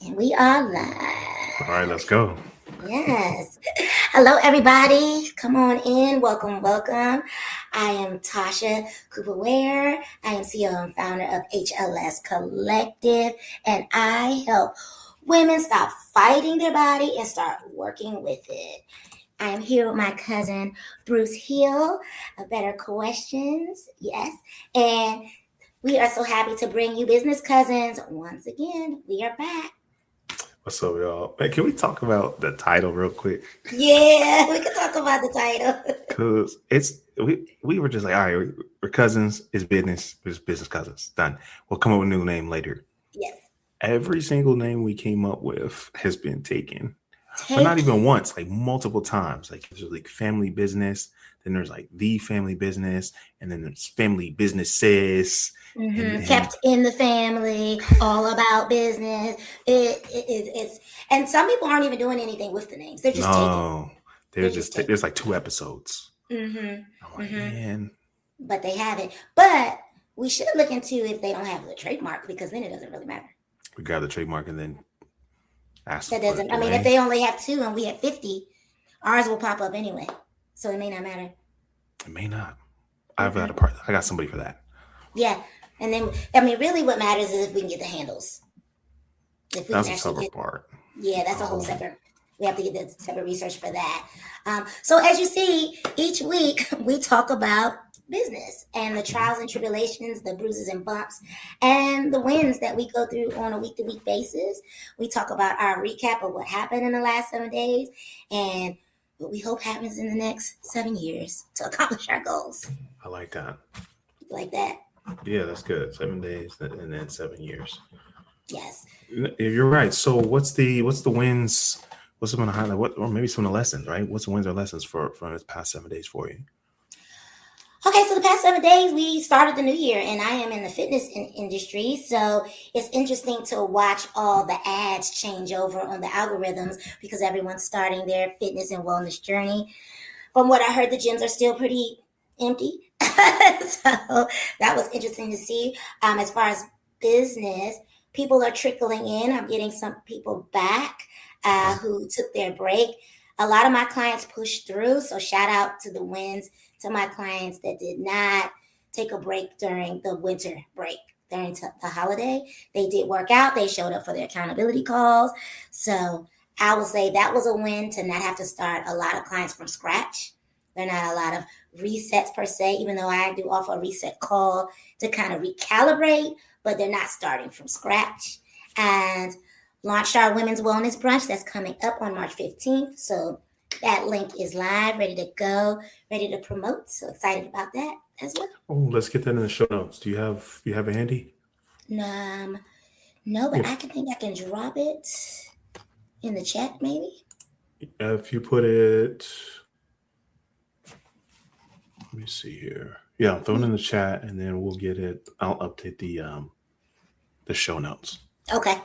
And we are live. All right, let's go. Yes. Hello, everybody. Come on in. Welcome, welcome. I am Tasha Cooper Ware. I am CEO and founder of HLS Collective, and I help women stop fighting their body and start working with it. I am here with my cousin Bruce Hill of Better Questions. Yes. And we are so happy to bring you business cousins. Once again, we are back. What's up, y'all? Hey, can we talk about the title real quick? Yeah, we can talk about the title. Cause we were just like, all right, we're cousins. It's business cousins. Done. We'll come up with a new name later. Yes. Every single name we came up with has been taken, but not even Taking. once. Like multiple times. Like there's like family business. Then there's like the family business, and then there's family businesses, and Kept in the family, all about business. It's and some people aren't even doing anything with the names. They're just taking. no, They're just taking. there's like 2 episodes. I'm Mm-hmm. like, Mm-hmm. man, But they have it. But we should look into if they don't have the trademark because then it doesn't really matter. we grab the trademark and then ask them That for the doesn't. I mean, if domain. they only have two and we have 50, ours will pop up anyway. So it may not matter. It may not. I've got a Mm-mm. part. I got somebody for that. Yeah. And then, I mean, really what matters is if we can get the handles. If we can That's the actually tougher get, part. yeah, that's a whole Um, separate, we have to get the separate research for that. So as you see, each week we talk about business and the trials and tribulations, the bruises and bumps, and the wins that we go through on a week to week basis. We talk about our recap of what happened in the last 7 days and what we hope happens in the next 7 years to accomplish our goals. I like that. Like that. Yeah, that's good. 7 days and then 7 years. Yes. You're right. So what's the wins? What's going to highlight? What or maybe some of the lessons, right? What's the wins or lessons for this past 7 days for you? Okay, so the past 7 days we started the new year, and I am in the fitness industry, so it's interesting to watch all the ads change over on the algorithms because everyone's starting their fitness and wellness journey. From what I heard, the gyms are still pretty empty, so that was interesting to see. As far as business, people are trickling in. I'm getting some people back who took their break. A lot of my clients pushed through, so shout out to the wins to my clients that did not take a break during the winter break during the holiday. They did work out. They showed up for their accountability calls. So I will say that was a win to not have to start a lot of clients from scratch. They're not a lot of resets per se, even though I do offer a reset call to kind of recalibrate, but they're not starting from scratch. And launched our women's wellness brunch that's coming up on March 15th. So that link is live, ready to go, ready to promote. So excited about that as well. Oh, let's get that in the show notes. Do you have it handy? Um, no, but Yeah. I can think I can drop it in the chat maybe. If you put it, let me see here. Yeah, throw it in the chat, and then we'll get it. I'll update the show notes. Okay,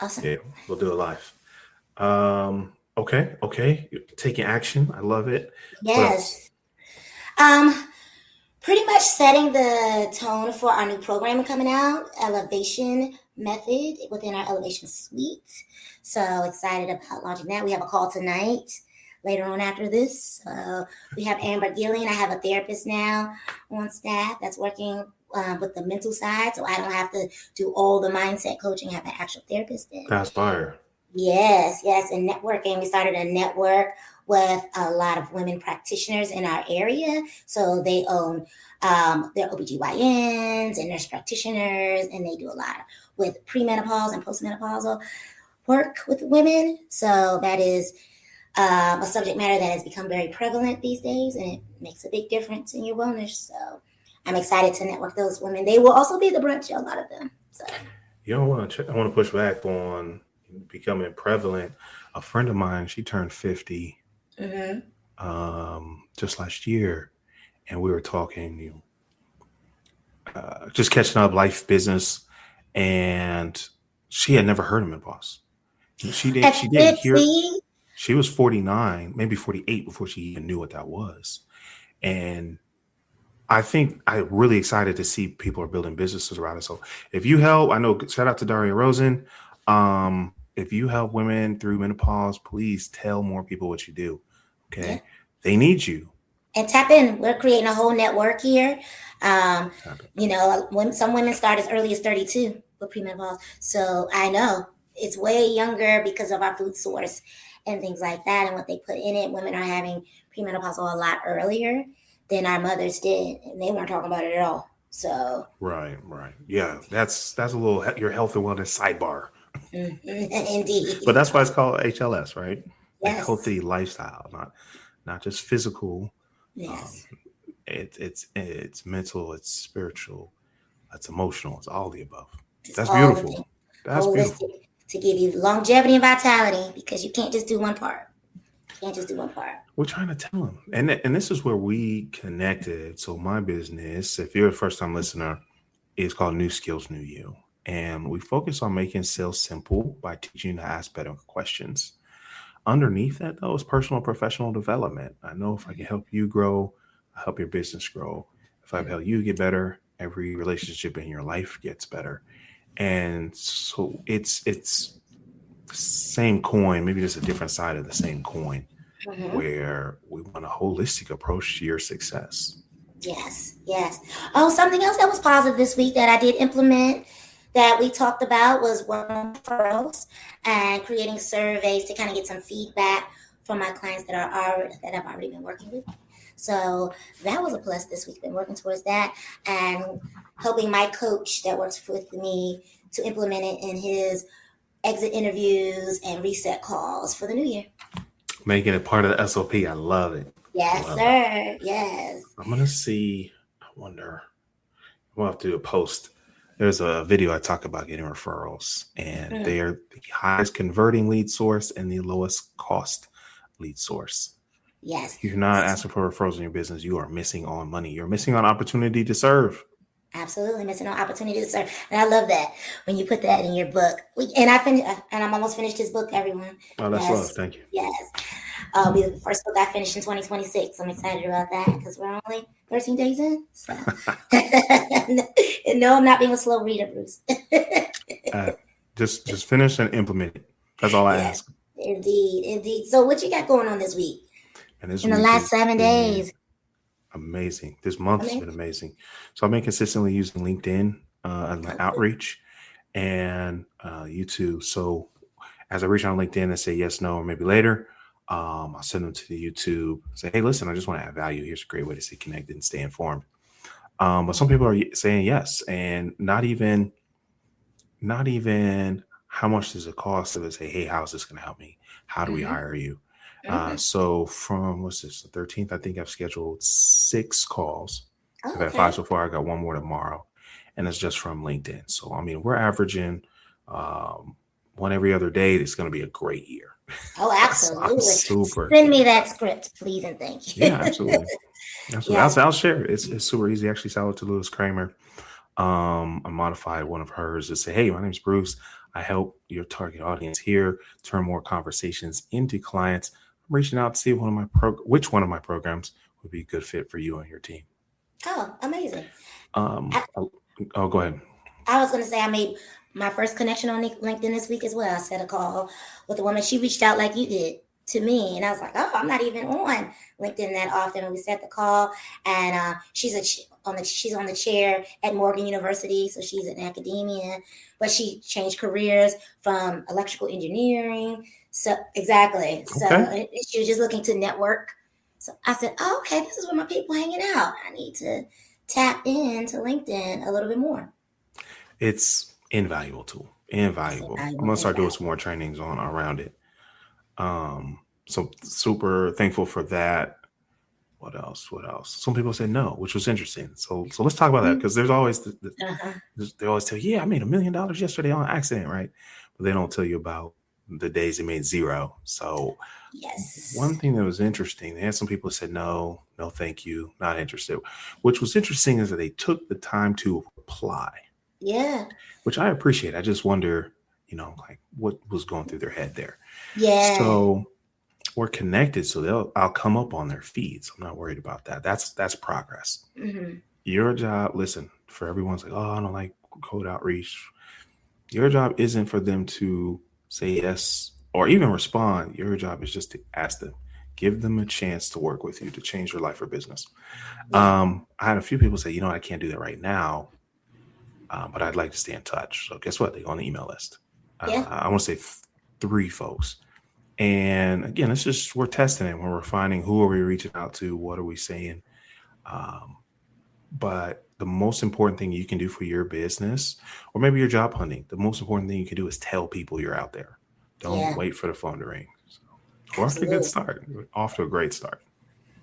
awesome. Yeah, we'll do it live. Okay. Taking action. I love it. What else? Yes. Um, Pretty much setting the tone for our new programming coming out, Elevation Method within our Elevation Suite. So excited about launching that. We have a call tonight later on after this. We have Amber Gillian. I have a therapist now on staff that's working with the mental side. So I don't have to do all the mindset coaching. I have an actual therapist in. Fast fire. Yes, yes, and networking. We started a network with a lot of women practitioners in our area. So they own their OBGYNs and nurse practitioners, and they do a lot with premenopause and postmenopausal work with women. So that is a subject matter that has become very prevalent these days, and it makes a big difference in your wellness. So I'm excited to network those women. They will also be the brunch, a lot of them. So You don't want to check. I want to push back on becoming prevalent. A friend of mine, she turned 50 mhm. just last year, and we were talking, just catching up, life, business, and she had never heard of menopause. She did. At She didn't hear. 50, She was 49, maybe 48 before she even knew what that was. And I think I'm really excited to see people are building businesses around it. So if you help, I know. Shout out to Daria Rosen. if you help women through menopause, please tell more people what you do. Yeah. Okay. They need you. And tap in. We're creating a whole network here. Um, Tap in. some women start as early as 32 with premenopause. So I know it's way younger because of our food source and things like that and what they put in it. Women are having premenopause a lot earlier than our mothers did, and they weren't talking about it at all. So, Right. Yeah. That's a little your health and wellness sidebar. indeed. But that's why it's called HLS, right? A Yes. healthy lifestyle, not just physical. Um, Yes. it's mental, it's spiritual, it's emotional, it's all the above. It's That's all the things beautiful. That's beautiful. holistic to give you longevity and vitality because you can't just do one part. You can't just do one part. We're trying to tell them, and this is where we connected. So my business, if you're a first time listener, is called New Skills, New You, and we focus on making sales simple by teaching you to ask better questions. Underneath that, though, is personal and professional development. I know if I can help you grow, I help your business grow. If I help you get better, every relationship in your life gets better. And so it's same coin, maybe just a different side of the same coin, Mhm. where we want a holistic approach to your success. Yes, yes. Oh, something else that was positive this week that I did implement that we talked about was working on referrals and creating surveys to kind of get some feedback from my clients that I've already been working with. So that was a plus this week. Been working towards that and helping my coach that works with me to implement it in his exit interviews and reset calls for the new year. Making it part of the SOP. I love it. I Yes, love it. sir. Yes. I'm gonna see. I wonder. We'll have to do a post. There's a video I talk about getting referrals, and Mm, they're the highest converting lead source and the lowest cost lead source. yes. If you're not asking for referrals in your business, you are missing on money. You're missing on opportunity to serve. Absolutely missing no opportunity to serve, and I love that when you put that in your book. And I finished, and I'm almost finished this book. Everyone, Oh, that's love. yes, Thank you. yes. Be the first book I finished in 2026. I'm excited about that because we're only 13 days in. So, and no, I'm not being a slow reader, Bruce. uh, just finish and implement it. That's all I Yes, ask. indeed, indeed. So, what you got going on this week? And this In the week last has 7 days, been amazing. This month I has mean, been amazing. So I've been consistently using LinkedIn as my okay. outreach and YouTube. So as I reach out on LinkedIn and say yes, no, or maybe later, I'll send them to the YouTube. Say, hey, listen, I just want to add value. Here's a great way to stay connected and stay informed. But some people are saying yes, and not even how much does it cost. So they say, hey, how's this going to help me? How do we Mm-hmm, hire you? mm-hmm. So from what's this, the 13th, I think I've scheduled 6 calls. I've Oh, had 5 okay. so far. I got one more tomorrow, and it's just from LinkedIn. So I mean, we're averaging um, one every other day. It's going to be a great year. Oh, So I'm absolutely. super Send me excited. that script, please, and thank you. Yeah, absolutely. Absolutely. Yes. I'll share it. It's super easy. Actually, shout out to Lewis Kramer. I modified one of hers to say, hey, my name's Bruce. I help your target audience here turn more conversations into clients. I'm reaching out to see which one of my programs would be a good fit for you and your team. Oh, amazing. Um, I, oh, oh, go ahead. I was going to say I made my first connection on LinkedIn this week as well. I set a call with a woman. She reached out like you did to me, and I was like, "Oh, I'm not even on LinkedIn that often." And we set the call, and she's on the chair at Morgan University, so she's in academia, but she changed careers from electrical engineering. So exactly. So Okay. she was just looking to network. So I said, "Oh, okay, this is where my people hanging out. I need to tap into LinkedIn a little bit more." It's invaluable tool. It's Invaluable. I'm invaluable, gonna start doing invaluable. some more trainings on around it. So super thankful for that. What else? What else? Some people said no, which was interesting. So let's talk about that because there's always Uh-huh. they always tell you, yeah, I made $1 million yesterday on accident, right? But they don't tell you about the days they made zero. So Yes. one thing that was interesting, they had some people said no, no, thank you, not interested. Which was interesting is that they took the time to reply, Yeah. which I appreciate. I just wonder, like what was going through their head there. Yeah. So we're connected, so I'll come up on their feeds. I'm not worried about that. That's progress. Hmm. Your job, listen, for everyone's like, oh, I don't like code outreach. Your job isn't for them to say yes, or even respond. Your job is just to ask them, give them a chance to work with you to change your life or business. Yeah, I had a few people say, I can't do that right now, but I'd like to stay in touch. So guess what? They go on the email list. yeah, I want to say three folks. And again, it's just we're testing it. We're refining who are we reaching out to, what are we saying. Um, but the most important thing you can do for your business, or maybe you're job hunting, the most important thing you can do is tell people you're out there. Don't yeah, wait for the phone to ring. So we're off to a good absolutely. start. We're off to a great start.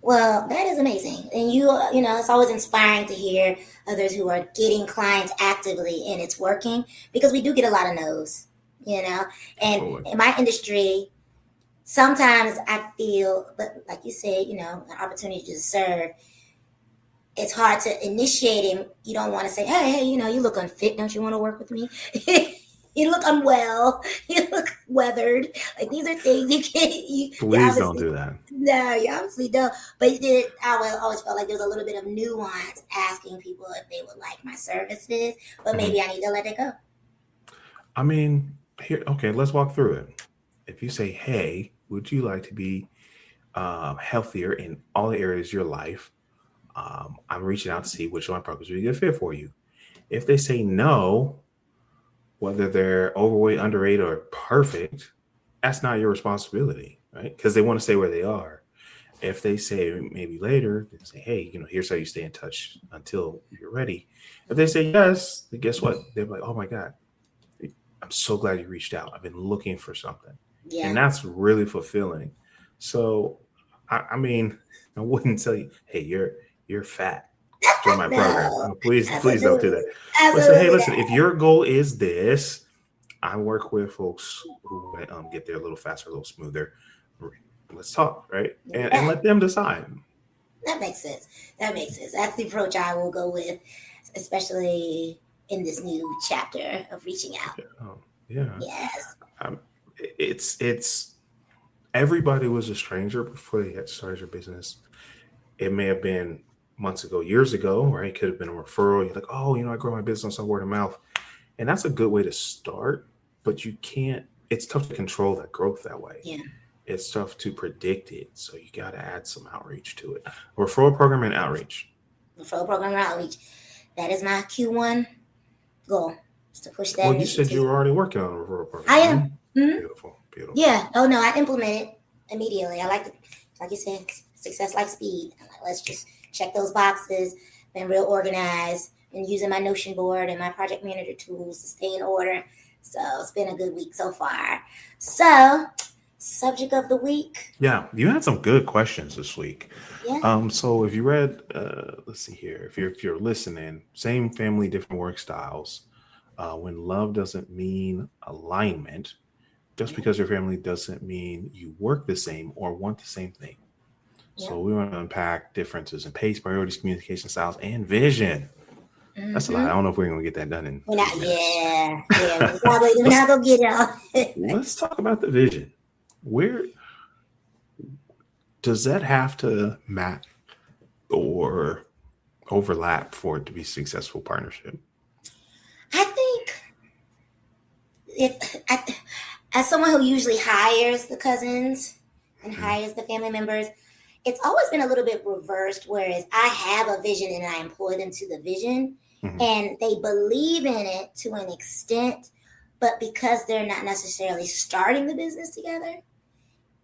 Well, that is amazing. And it's always inspiring to hear others who are getting clients actively and it's working because we do get a lot of no's, you know. And Absolutely. in my industry, sometimes I feel, but like you said, an opportunity to serve, it's hard to initiate him. You don't want to say, hey, you look unfit. Don't you want to work with me? You look unwell. You look weathered. Like these are things you can't, you Please don't obviously, do that. no, you obviously don't. But always felt like there was a little bit of nuance asking people if they would like my services, but Mhm. maybe I need to let it go. I mean, here, okay, let's walk through it. If you say, hey, would you like to be healthier in all the areas of your life? I'm reaching out to see which of my programs would be a good fit for you. If they say no, whether they're overweight, underweight, or perfect, that's not your responsibility, right? Because they want to stay where they are. If they say maybe later, they say, hey, here's how you stay in touch until you're ready. If they say yes, then guess what? They're like, oh my God, I'm so glad you reached out. I've been looking for something. And Yeah. that's really fulfilling. So, I mean, I wouldn't tell you, hey, you're fat. Join my program. No, No, please don't do absolutely. that. But say, hey, Absolutely listen, not. if your goal is this, I work with folks who get there a little faster, a little smoother. Let's talk, right? And Yeah, let them decide. that makes sense. That makes sense. That's the approach I will go with, especially in this new chapter of reaching out. Oh, yeah. Yes. Um, it's everybody was a stranger before they had started your business. It may have been months ago, years ago, right? It could have been a referral. You're like, oh, I grow my business on word of mouth. And that's a good way to start, but you can't, it's tough to control that growth that way. Yeah. It's tough to predict it. So you got to add some outreach to it. Referral program and outreach. Referral program outreach. That is my Q1 goal. Is to push that Well, you said you initiative. were already working on a referral I program, right? am. Mhm. Beautiful, beautiful. Yeah. Oh no, I implement it immediately. I like to, like you said, success like speed. I'm like, let's just check those boxes. Been real organized. Been using my Notion board and my project manager tools to stay in order. So it's been a good week so far. So, subject of the week. Yeah, you had some good questions this week. Yeah. So if you read, let's see here, if you're listening, same family, different work styles. When love doesn't mean alignment, just Yeah. because your family doesn't mean you work the same or want the same thing. Yeah. So we want to unpack differences in pace, priorities, communication styles, and vision. That's a lot. I Mm-hmm. don't know if we're going to get that done in We're not. 30 minutes. Yeah. Yeah. We're let's not gonna get it all. let's talk about the vision. Where does that have to map or overlap for it to be a successful partnership? I think as someone who usually hires the cousins and Mhm. hires the family members, it's always been a little bit reversed. Whereas I have a vision and I employ them to the vision, Mhm. and they believe in it to an extent, but because they're not necessarily starting the business together,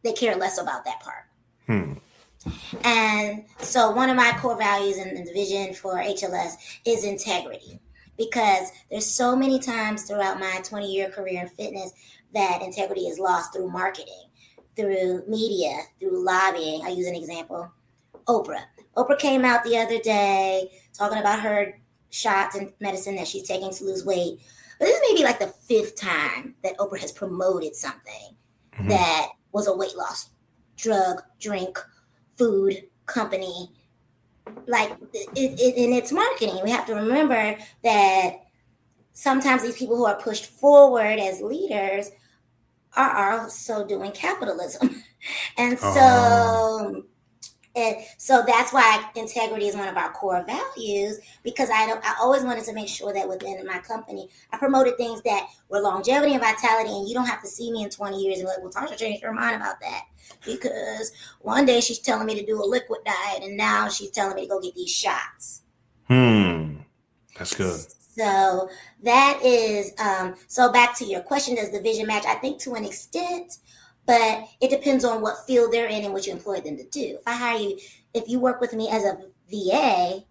they care less about that part. Hmm. And so, one of my core values in the vision for HLS is integrity. Because there's so many times throughout my 20-year career in fitness that integrity is lost through marketing, through media, through lobbying. I use an example. Oprah. Oprah came out the other day talking about her shots and medicine that she's taking to lose weight. But this may be like the fifth time that Oprah has promoted something Mhm. that was a weight loss drug, drink, food company. Like in its marketing, we have to remember that sometimes these people who are pushed forward as leaders are also doing capitalism. And Um, so And so that's why integrity is one of our core values, because I always wanted to make sure that within my company I promoted things that were longevity and vitality, and you don't have to see me in 20 years and be like, well, Tasha changed her mind about that, because one day she's telling me to do a liquid diet and now she's telling me to go get these shots. That's good. So that is so back to your question, does the vision match? I think to an extent, but it depends on what field they're in and what you employ them to do. If I hire you, if you work with me as a VA,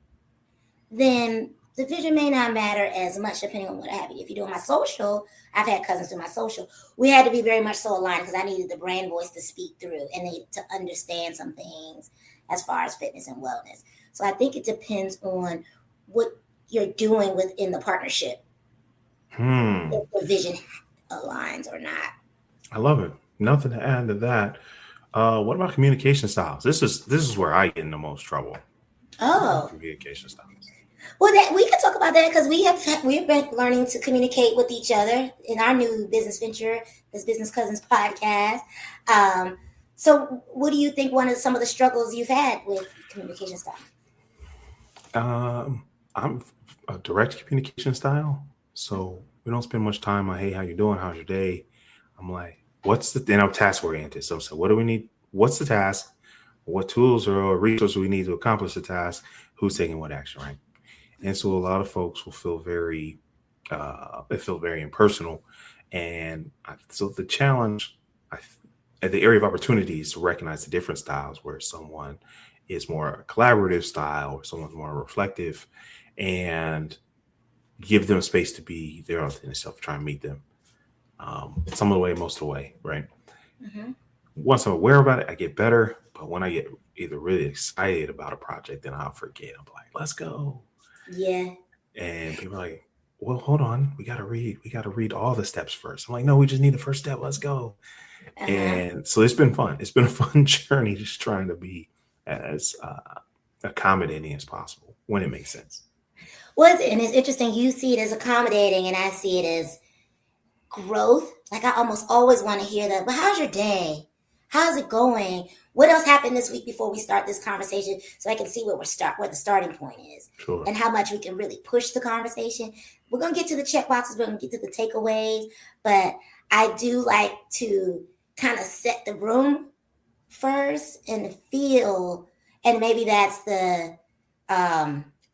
then the vision may not matter as much depending on what I have. If you're doing my social, I've had cousins do my social. We had to be very much so aligned because I needed the brand voice to speak through and they to understand some things as far as fitness and wellness. So I think it depends on what you're doing within the partnership, if the vision aligns or not. I love it. Nothing to add to that. What about communication styles? This is where I get in the most trouble. Oh, Communication styles. well, that we can talk about that because we've been learning to communicate with each other in our new business venture, this Business Cousins podcast. So, what do you think? Some of the struggles you've had with communication style? I'm a direct communication style, so we don't spend much time on, hey, how you doing? How's your day? I'm like, and I'm task oriented. So what do we need? What's the task? What tools or resources we need to accomplish the task? Who's taking what action, right? And so a lot of folks will feel very impersonal. And so the challenge at the area of opportunity is to recognize the different styles, where someone is more collaborative style or someone's more reflective, and give them space to be their authentic self, try and meet them some of the way, most of the way, right? Mm-hmm. Once I'm aware about it, I get better. But when I get either really excited about a project, then I'll forget. I'm like, let's go. Yeah. And people are like, well, hold on. We got to read all the steps first. I'm like, no, we just need the first step. Let's go. Uh-huh. And so it's been fun. It's been a fun journey, just trying to be as accommodating as possible when it makes sense. Well, and it's interesting. You see it as accommodating, and I see it as growth. Like I almost always want to hear that. But how's your day? How's it going? What else happened this week before we start this conversation, so I can see where the starting point is, Sure. and how much we can really push the conversation. We're gonna get to the check boxes. We're gonna get to the takeaways, but I do like to kind of set the room first and feel, and maybe that's the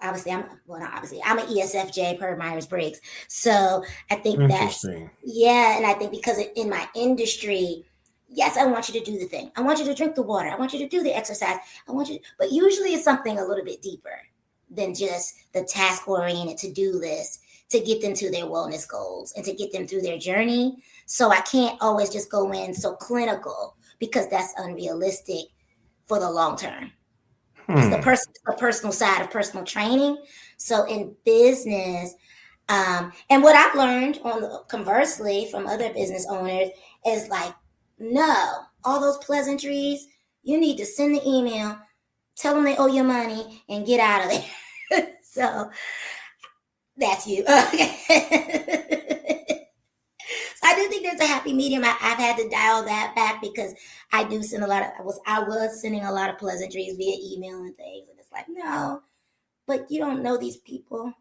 obviously I'm an ESFJ per Myers-Briggs, so I think that's Interesting. and I think because in my industry, yes, I want you to do the thing. I want you to drink the water. I want you to do the exercise. But usually it's something a little bit deeper than just the task-oriented to-do list to get them to their wellness goals and to get them through their journey. So I can't always just go in so clinical, because that's unrealistic for the long term. It's the personal side of personal training. So in business, and what I've learned conversely from other business owners is like, no, all those pleasantries, you need to send the email, tell them they owe you money, and get out of there. So that's you. So I do think there's a happy medium. I've had to dial that back because I do send I was sending a lot of pleasantries via email and things. And it's like, no, but you don't know these people.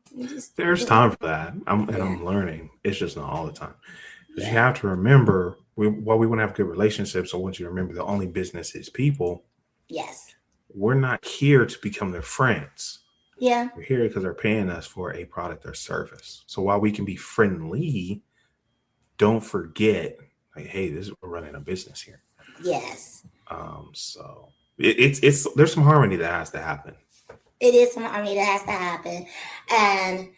There's time for that. I'm learning. It's just not all the time. Because you have to remember, while we want to have good relationships, I want you to remember the only business is people. Yes. We're not here to become their friends. Yeah. We're here because they're paying us for a product or service. So while we can be friendly, don't forget, like, hey, we're running a business here. Yes. So it's there's some harmony that has to happen. It is some harmony that has to happen, and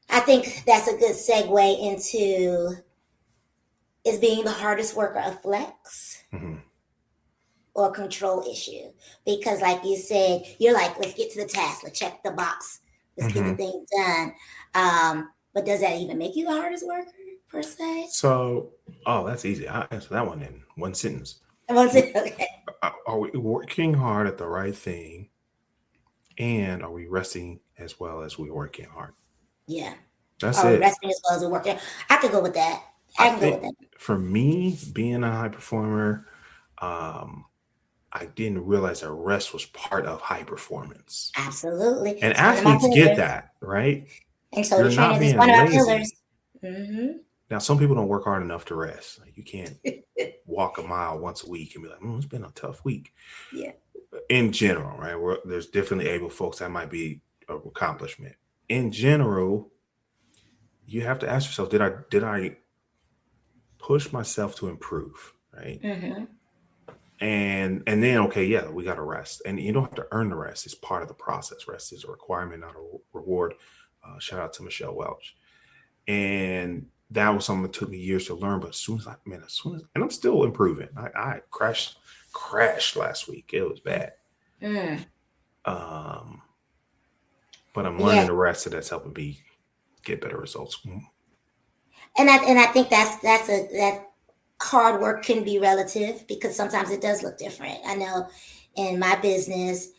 I think that's a good segue into is being the hardest worker a flex or control issue? Because, like you said, you're like, let's get to the task, let's check the box, let's get the thing done. But does that even make you the hardest worker per se? So, that's easy. I answer that one in one sentence. Okay. Are we working hard at the right thing? And are we resting as well as we're working hard? Yeah. That's it. Resting as well as we're working. I could go with that. I can go with that. For me, being a high performer, I didn't realize that rest was part of high performance. Absolutely. And It's one of my athletes get pillars. that, right? And so You're do not trainers. It's being one of our pillars. lazy. Hmm. Now, some people don't work hard enough to rest. Like, you can't walk a mile once a week and be like, it's been a tough week. Yeah. In general, right? There's definitely able folks that might be an accomplishment. In general, you have to ask yourself, did I push myself to improve, right? Hmm. And then, okay, yeah, we got to rest, and you don't have to earn the rest. It's part of the process. Rest is a requirement, not a reward. Shout out to Michelle Welch. And that was something that took me years to learn. But as soon as and I'm still improving. I crashed last week. It was bad. Mm. Um, but I'm Yeah. learning the rest, so that's helping me get better results. And I think that hard work can be relative because sometimes it does look different. I know in my business,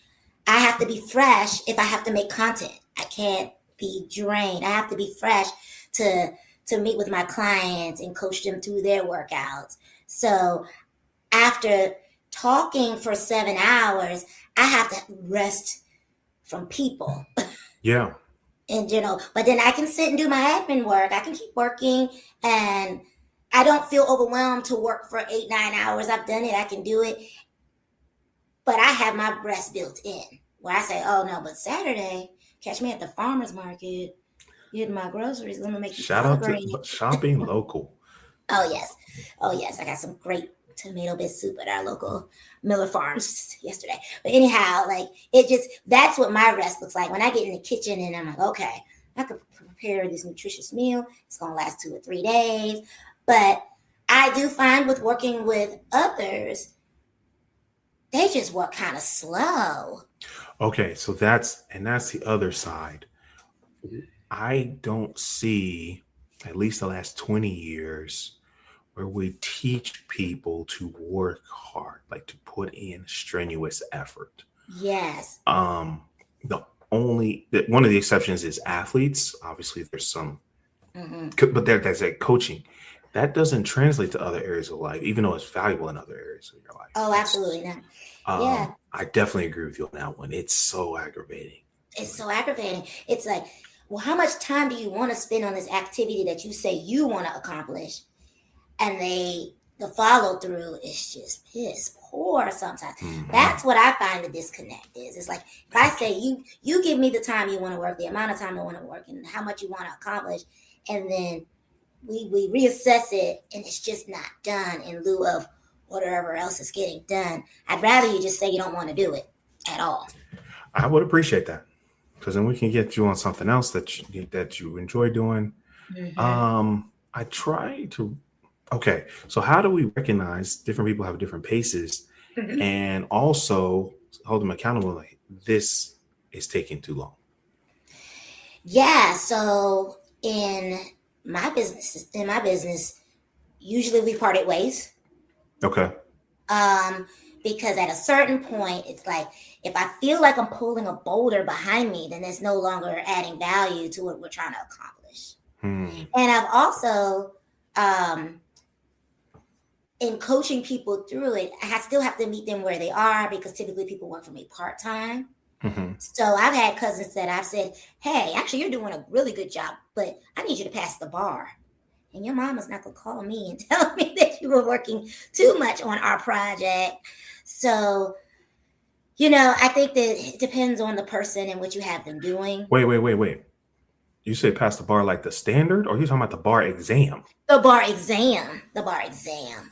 I have to be fresh if I have to make content. I can't be drained. I have to be fresh to meet with my clients and coach them through their workouts. So after talking for 7 hours, I have to rest from people. Yeah. And but then I can sit and do my admin work. I can keep working, and I don't feel overwhelmed to work for 8, 9 hours. I've done it. I can do it, but I have my rest built in where I say, "Oh no, but Saturday, catch me at the farmer's market, getting my groceries. Let me make you Shout collard out to greens." shopping local. Oh yes, oh yes. I got some great tomato based soup at our local Miller Farms yesterday. But anyhow, like that's what my rest looks like when I get in the kitchen and I'm like, okay, I could prepare this nutritious meal. It's gonna last 2 or 3 days. But I do find with working with others, they just work kind of slow. Okay, so that's the other side. I don't see, at least the last 20 years, where we teach people to work hard, like to put in strenuous effort. Yes. The one of the exceptions is athletes. Obviously, there's some, Hmm. but that's a coaching. That doesn't translate to other areas of life, even though it's valuable in other areas of your life. Oh, absolutely not. Yeah. I definitely agree with you on that one. It's so aggravating. It's so aggravating. It's like, well, how much time do you want to spend on this activity that you say you want to accomplish? And the follow through is just piss poor sometimes. Mhm. That's what I find the disconnect is. It's like if I say you give me the time you want to work, the amount of time you want to work, and how much you want to accomplish, and then we reassess it, and it's just not done in lieu of whatever else is getting done. I'd rather you just say you don't want to do it at all. I would appreciate that, because then we can get you on something else that you enjoy doing. Mm-hmm. I try to. Okay, so how do we recognize different people have different paces, Mm-hmm. and also hold them accountable? Like, this is taking too long. Yeah. So in my business, usually we parted ways. Okay. Because at a certain point, it's like if I feel like I'm pulling a boulder behind me, then it's no longer adding value to what we're trying to accomplish. Hmm. And I've also, in coaching people through it, I still have to meet them where they are because typically people work for me part time. Mm-hmm. So I've had cousins that I've said, "Hey, actually, you're doing a really good job, but I need you to pass the bar." And your mama's not going to call me and tell me that you were working too much on our project. So, I think that it depends on the person and what you have them doing. Wait. You say pass the bar like the standard, or you talking about the bar exam? The bar exam.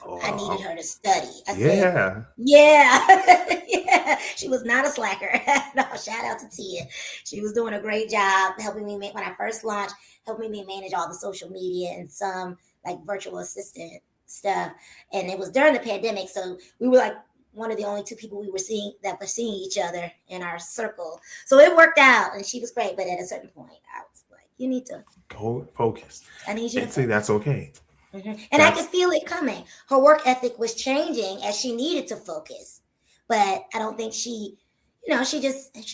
I Oh, needed her to study. I said, yeah. yeah. Yeah. She was not a slacker. No, shout out to Tia. She was doing a great job helping me when I first launched, helping me manage all the social media and some like virtual assistant stuff. And it was during the pandemic. So we were like one of the only two people we were seeing each other in our circle. So it worked out and she was great. But at a certain point, I was like, you need to Go focus. I need you to See, that's okay. Mm-hmm. And I could feel it coming. Her work ethic was changing as she needed to focus. But I don't think she'd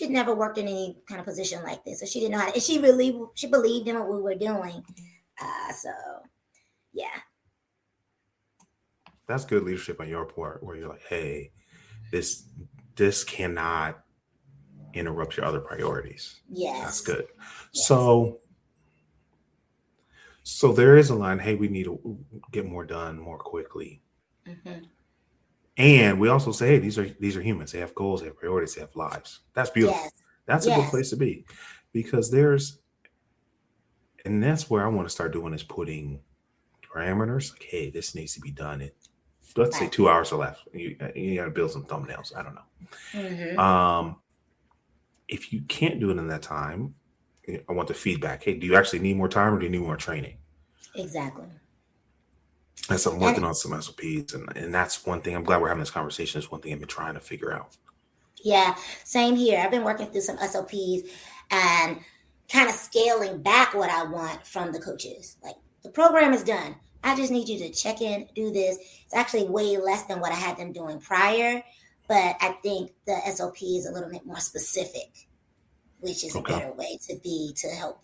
never worked in any kind of position like this. So she didn't know how to, and she believed in what we were doing. So yeah. That's good leadership on your part, where you're like, hey, this this cannot interrupt your other priorities. That's Yes. good. Yes. So so there is a line, hey, we need to get more done more quickly. Hmm. And we also say, hey, these are humans. They have goals, they have priorities, they have lives. That's beautiful. Yes. That's a good Yes. place to be because there's, and that's where I want to start doing is putting parameters. Like, hey, this needs to be done in, let's say Right. 2 hours or less. You got to build some thumbnails. I don't know. Hmm. If you can't do it in that time, I want the feedback. Hey, do you actually need more time or do you need more training? Exactly. As I'm And working on some SOPs, and that's one thing. I'm glad we're having this conversation. It's one thing I've been trying to figure out. yeah, same here. I've been working through some SOPs and kind of scaling back what I want from the coaches. Like the program is done. I just need you to check in, do this. It's actually way less than what I had them doing prior, but I think the SOP is a little bit more specific, which is a Okay. better way to be to help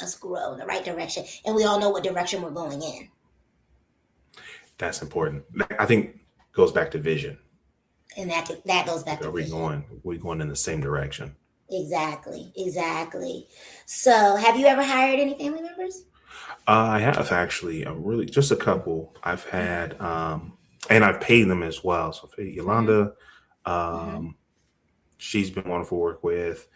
us grow in the right direction. And we all know what direction we're going in. That's important. I think goes back to vision. And that goes back Like, to are we vision. going? We going in the same direction? Exactly, exactly. So, have you ever hired any family members? I have actually. Really just a couple. I've Hmm. had, and I've paid them as well. So Hmm. Yolanda, Hmm. um, she's been wonderful to work with.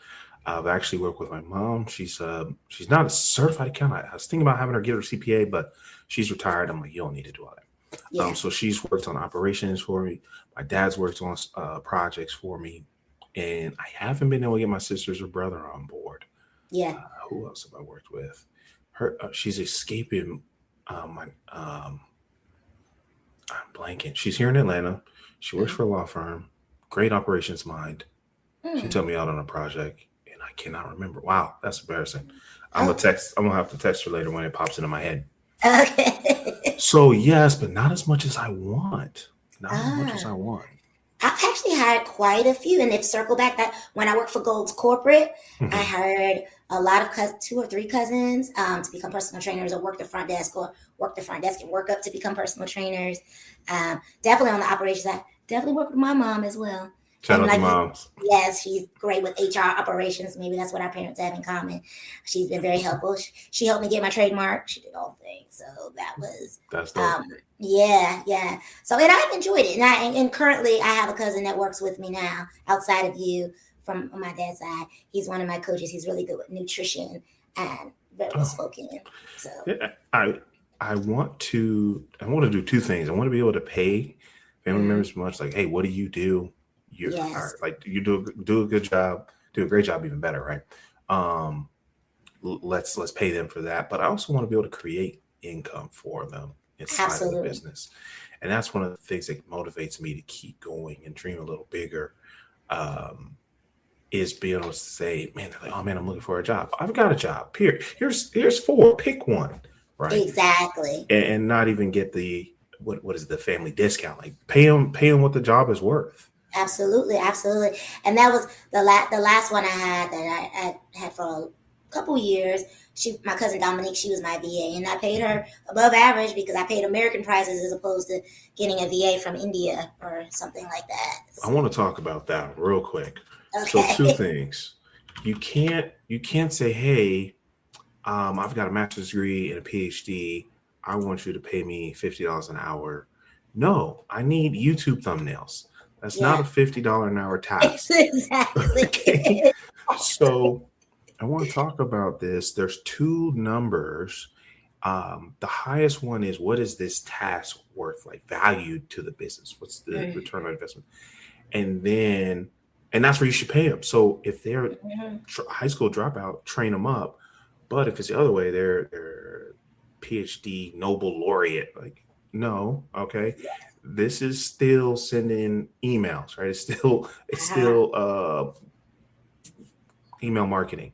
I've actually worked with my mom. She's not a certified accountant. I was thinking about having her get her CPA, but she's retired. I'm like, you don't need to do all that. Yeah, So she's worked on operations for me. My dad's worked on projects for me, and I haven't been able to get my sisters or brother on board. yeah. Who else have I worked with? Her, she's escaping. My, I'm blanking. She's here in Atlanta. She works Mm. for a law firm. Great operations mind. She Mm. took me out on a project, and I cannot remember. Wow, that's embarrassing. I'm gonna Oh, text. I'm gonna have to text her later when it pops into my head. okay. So yes, but not as much as I want. Not as much as I Ah, want. I've actually hired quite a few, and if circle back that when I worked for Gold's Corporate, I Mhm. hired a lot of two or three cousins to become personal trainers, or work the front desk, or work the front desk and work up to become personal trainers. Definitely on the operations side. Definitely work with my mom as well. Shout And out to like you, moms. yes, she's great with HR operations. Maybe that's what our parents have in common. She's been very helpful. She helped me get my trademark. She did all the things, so that was That's dope. um, yeah, yeah. So and I've enjoyed it, and and currently I have a cousin that works with me now outside of you from my dad's side. He's one of my coaches. He's really good with nutrition and very well Oh, spoken. So yeah. I want to do two things. I want to be able to pay family mhm, members much like, hey, what do you do? You yes, are like you do a good job, do a great job, even better, right? Um, let's pay them for that. But I also want to be able to create income for them inside of the absolutely. business, and that's one of the things that motivates me to keep going and dream a little bigger. Um, is being able to say, man, they're like, oh man, I'm looking for a job. I've got a job. Here's four. Pick one, right? Exactly. And not even get the what is it, the family discount? Like pay them what the job is worth. Absolutely, absolutely. And that was the last one I had that I had for a couple years. My cousin Dominique, she was my VA, and I paid her above average because I paid American prices as opposed to getting a VA from India or something like that. I So, want to talk about that real quick. So two okay. things. You can't say, hey, I've got a master's degree and a PhD. I want you to pay me $50 an hour. No, I need YouTube thumbnails. That's not a Yeah. $50 an hour task. Okay. Exactly. So I want to talk about this. There's two numbers. The highest one is what is this task worth, like value to the business? What's the return on investment? And then, and that's where you should pay them. So if they're Mhm. high school dropout, train them up. But if it's the other way, they're PhD Nobel laureate. Like, no, okay, this is still sending emails, right? It's Uh-huh. still email marketing,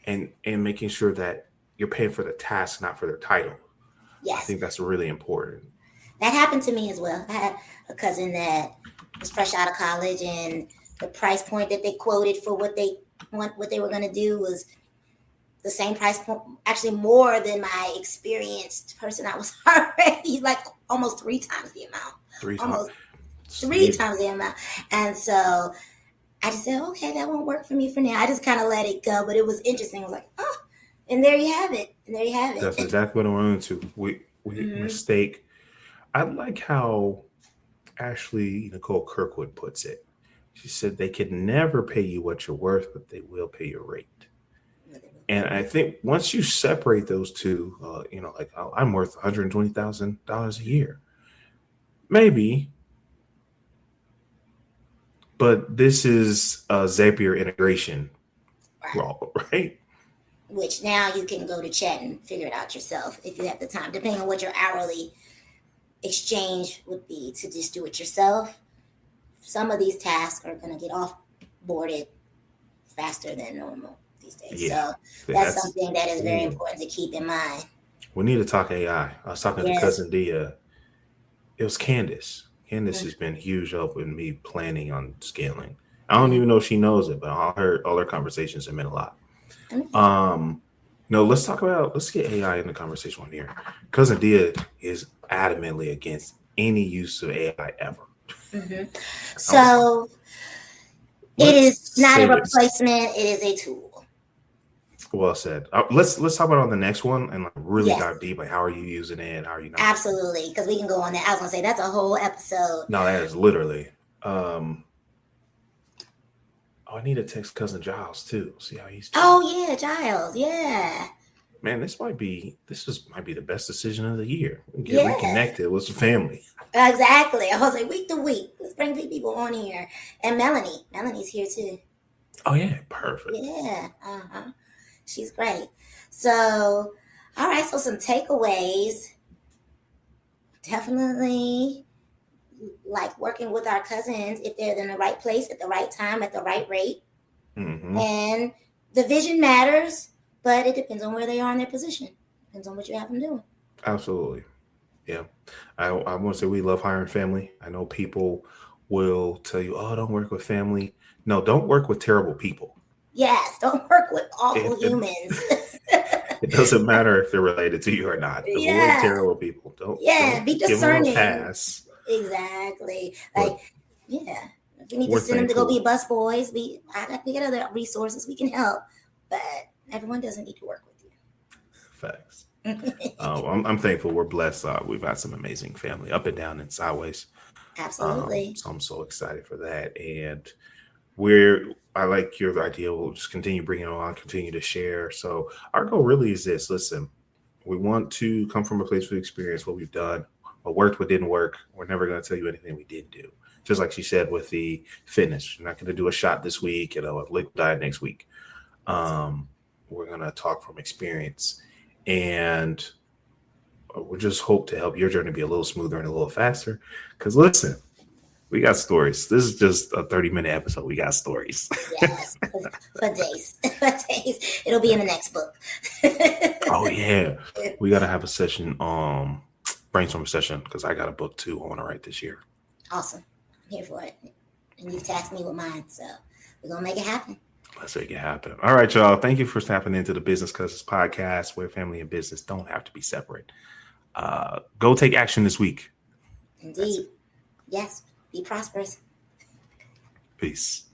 and making sure that you're paying for the task, not for their title. I Yes. think that's really important. That happened to me as well. I had a cousin that was fresh out of college, and the price point that they quoted for what they were going to do was the same price point, actually more than my experienced person I was already, like almost three times the amount. Three times. Almost. three times the amount. And so I just said, okay, that won't work for me for now. I just kind of let it go, but it was interesting. I was like, oh, and there you have it. And there you have That's it. exactly what I run into. We Mhm. mistake. I like how Ashley Nicole Kirkwood puts it. She said they can never pay you what you're worth, but they will pay your rate. And I think once you separate those two, like I'm worth $120,000 a year, maybe, but this is a Zapier integration Right. role, right? Which now you can go to chat and figure it out yourself if you have the time, depending on what your hourly exchange would be to just do it yourself. Some of these tasks are going to get offboarded faster than normal these days. Yeah, So that's that's. something that is very Ooh, important to keep in mind. we need to talk AI. I was talking to Yes. cousin Dia. It was Candace. Candace Mm-hmm. has been huge help with me planning on scaling. I don't even know if she knows it, but all her conversations have meant a lot. Okay. No, let's get AI in the conversation on here. Cousin Dia is adamantly against any use of AI ever. Mm-hmm. Um, So it let's is not a say this. replacement, it is a tool. Well said. Let's talk about it on the next one and like really Yes, dive deep. Like, how are you using it? How are you not? absolutely. Because we can go on that. I was going to say that's a whole episode. No, that is literally. Oh, I need to text cousin Giles too. See how he's doing. Oh, yeah, Giles. Yeah. Man, might be the best decision of the year. Get Yeah. reconnected with some family. Exactly. I was like, week to week. Let's bring people on here. And Melanie. Melanie's here too. Oh yeah, perfect. Yeah. Uh-huh. She's great. So, all right. So, some takeaways. Definitely like working with our cousins if they're in the right place at the right time at the right rate. Hmm. And the vision matters, but it depends on where they are in their position. Depends on what you have them doing. Absolutely. Yeah. I want to say we love hiring family. I know people will tell you, oh, don't work with family. No, don't work with terrible people. Yes, don't work with awful It, it, humans. it doesn't matter if they're related to you or not. Avoid Yeah, terrible people. yeah, Don't be give them a discerning. pass. Exactly. Like, But yeah, if we need to we're send them to go be thankful. bus boys, we got other resources we can help, but everyone doesn't need to work with Facts. you. I'm thankful. We're blessed. We've got some amazing family up and down and sideways. Absolutely. So I'm so excited for that. And I like your idea. We'll just continue bringing it on, continue to share. So our goal really is this. Listen, we want to come from a place of experience, what we've done, what worked, what didn't work. We're never going to tell you anything we didn't do. Just like she said with the fitness, you're not going to do a shot this week and a liquid diet next week. We're going to talk from experience, and we just hope to help your journey be a little smoother and a little faster. Because listen, we got stories. This is just a 30-minute episode. We got stories. Yes, for days. For days. It'll be in the next book. Oh yeah, we gotta have a session, brainstorm session because I got a book too. I want to write this year. Awesome. I'm here for it. And you've tasked me with mine, so we're gonna make it happen. Let's make it happen. All right, y'all. Thank you for tapping into the Business Cousins podcast, where family and business don't have to be separate. Go take action this week. That's it. Indeed. Yes. Be prosperous. Peace.